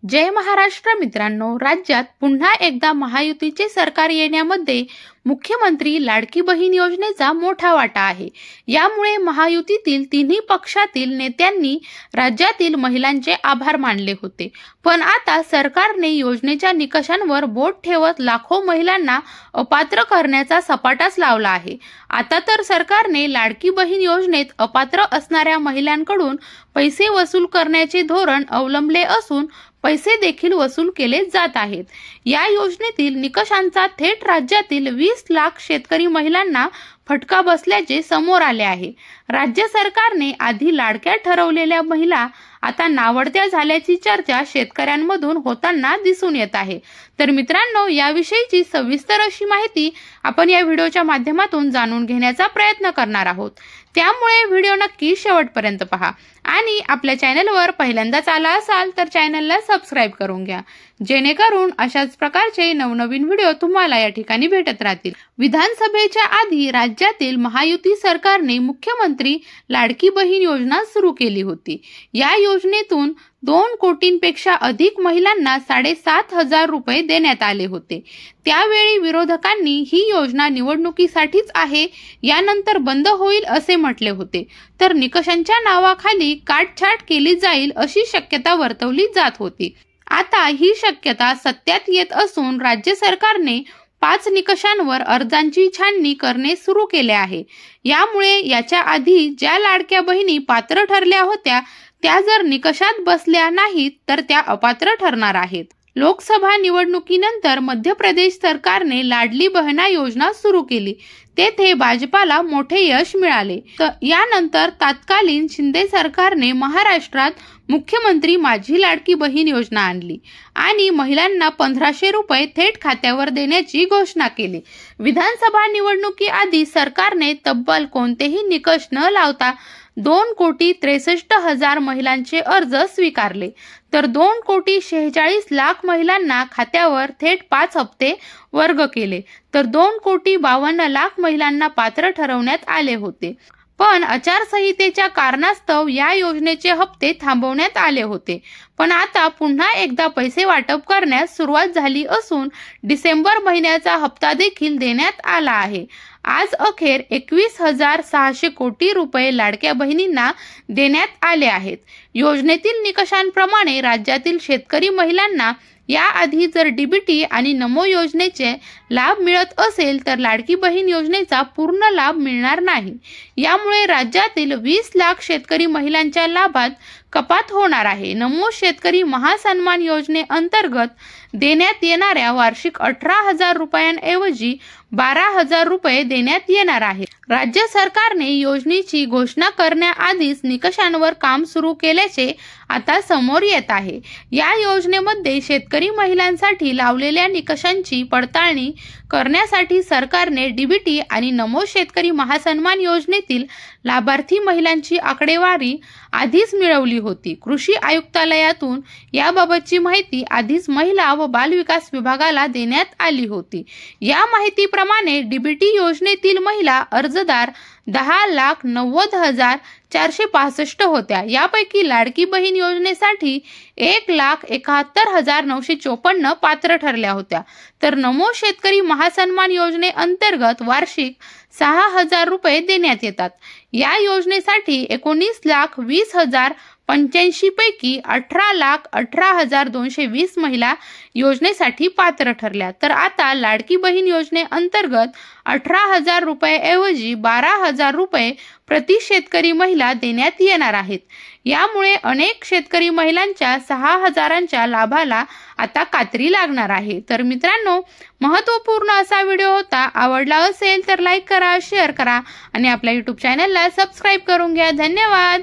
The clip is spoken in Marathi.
जय महाराष्ट्र मित्रांनो, राज्यात पुन्हा एकदा महायुतीचे सरकार येण्यामध्ये मुख्यमंत्री लाडकी बहीण योजनेचा मोठा वाटा आहे। यामुळे महायुतीतील तिन्ही पक्षातील नेत्यांनी राज्यातील महिलांचे आभार मानले होते। पण आता सरकारने योजनेच्या निकषांवर बोट ठेवत लाखो महिलांना अपात्र करण्याचा सपाटाच लावला आहे। आता तर सरकारने लाडकी बहीण योजनेत अपात्र असणाऱ्या महिलांकडून पैसे वसूल करण्याचे धोरण अवलंबले असून पैसे देखील वसूल केले जात आहेत। या योजनेतील निकषांचा थेट राज्यातील 20 लाख शेतकरी महिलांना फटका बसल्याचे समोर आले आहे। राज्य सरकारने आधी लाडक्या ठरवलेल्या महिला आता नावडत्या झाल्याची चर्चा शेतकऱ्यांमधून होताना दिसून येत आहे। तर मित्रांनो, याविषयीची सविस्तर अशी माहिती आपण या व्हिडिओच्या माध्यमातून जाणून घेण्याचा प्रयत्न करणार आहोत। त्यामुळे व्हिडिओ नक्की शेवटपर्यंत पहा आणि आपल्या चॅनलवर पहिल्यांदाच आला असाल तर चॅनलला सबस्क्राइब करून घ्या, जेणेकरून अशाच प्रकारचे नवनवीन व्हिडिओ तुम्हाला या ठिकाणी भेटत राहतील। विधानसभेच्या आधी राज्यातील महायुती सरकारने मुख्यमंत्री लाडकी बहीण योजना सुरू केली होती। या योजनेतून 2 कोटींपेक्षा अधिक महिलांना 7,500 रुपये देण्यात आले होते। त्यावेळी विरोधकांनी ही योजना निवडणुकीसाठीच आहे, यानंतर बंद होईल असे म्हटले होते। तर निकषांच्या नावाखाली काटछाट केली जाईल अशी शक्यता वर्तवली जात होती। आता ही शक्यता सत्यात येत असून राज्य सरकारने 5 निकषांवर अर्जांची छाननी करणे सुरू केले आहे। यामुळे याच्या आधी ज्या लाडक्या बहिणी पात्र ठरल्या होत्या त्या जर निकषात बसल्या नाहीत तर त्या अपात्र ठरणार आहेत। लोकसभा निवडणुकीनंतर मध्य प्रदेश सरकारने लाडली बहना योजना सुरू केली, तेथे भाजपाला मोठे यश मिळाले। यानंतर तत्कालीन शिंदे सरकारने महाराष्ट्रात मुख्यमंत्री माझी लाडकी बहीण योजना आणली आणि महिलांना 1500 रुपये थेट खात्यावर देण्याची घोषणा केली। विधानसभा निवडणुकीआधी सरकारने तब्बल कोणतेही निकष न लावता 2,63,00,000 महिलांचे अर्ज स्वीकारले, तर 2,46,00,000 महिलांना खात्यावर थेट 5 हप्ते वर्ग केले, तर 2,52,00,000 महिलांना पात्र ठरवण्यात आले होते। पण आचारसंहितेच्या कारणास्तव या योजनेचे हप्ते थांबवण्यात आले होते। पण आता पुन्हा एकदा पैसे वाटप करण्यास सुरुवात झाली असून डिसेंबर महिन्याचा हप्ता देखील देण्यात आला आहे। आज अखेर 21,600 कोटी रुपये लाडक्या बहिणींना देण्यात आले आहेत। योजनेतील निकषांप्रमाणे राज्यातील शेतकरी महिलांना याआधी जर डीबीटी आणि नमो योजनेचे लाभ मिळत असेल तर लाडकी बहीण योजनेचा पूर्ण लाभ मिळणार नाही। यामुळे राज्यातील 20 लाख शेतकरी महिलांच्या लाभात कपात होणार आहे। नमो शेतकरी महासन्मान योजनेअंतर्गत देण्यात येणाऱ्या वार्षिक 18,000 रुपयांऐवजी 12,000 रुपये देण्यात येणार आहे। राज्य सरकारने योजनेची घोषणा करण्याआधीच निकषांवर काम सुरू केल्याचे आता समोर येत आहे। या योजनेमध्ये शेतकरी महिलांसाठी लावलेल्या निकषांची पडताळणी करण्यासाठी सरकारने डीबीटी आणि नमो शेतकरी महासन्मान योजनेतील लाभार्थी महिलांची आकडेवारी आधीच मिळवली होती। कृषी आयुक्तालयातून याबाबतची माहिती आधीच महिला व बालविकास विभागाला देण्यात आली होती। या माहितीप्रमाणे डीबीटी योजनेतील महिला अर्जदार 10,90,465 होत्या। यापैकी लाडकी बहीण योजनेसाठी 1,71,954 पात्र ठरल्या होत्या, तर नमो शेतकरी महासन्मान योजनेअंतर्गत वार्षिक 6,000 रुपये देण्यात येतात। या योजनेसाठी 19,20,085 पैकी 18,18,220 महिला योजनेसाठी पात्र ठरल्या, तर आता लाडकी बहीण योजनेअंतर्गत 18,000 रुपये ऐवजी 12,000 रुपये प्रति शेतकरी महिला देण्यात येणार आहेत। यामुळे अनेक शेतकरी महिलांच्या 6,000च्या लाभाला आता कात्री लागणार आहे। तर मित्रांनो, महत्त्वपूर्ण असा व्हिडिओ होता। आवडला असेल तर लाईक करा, शेअर करा आणि आपल्या YouTube चॅनलला सबस्क्राइब करून घ्या। धन्यवाद।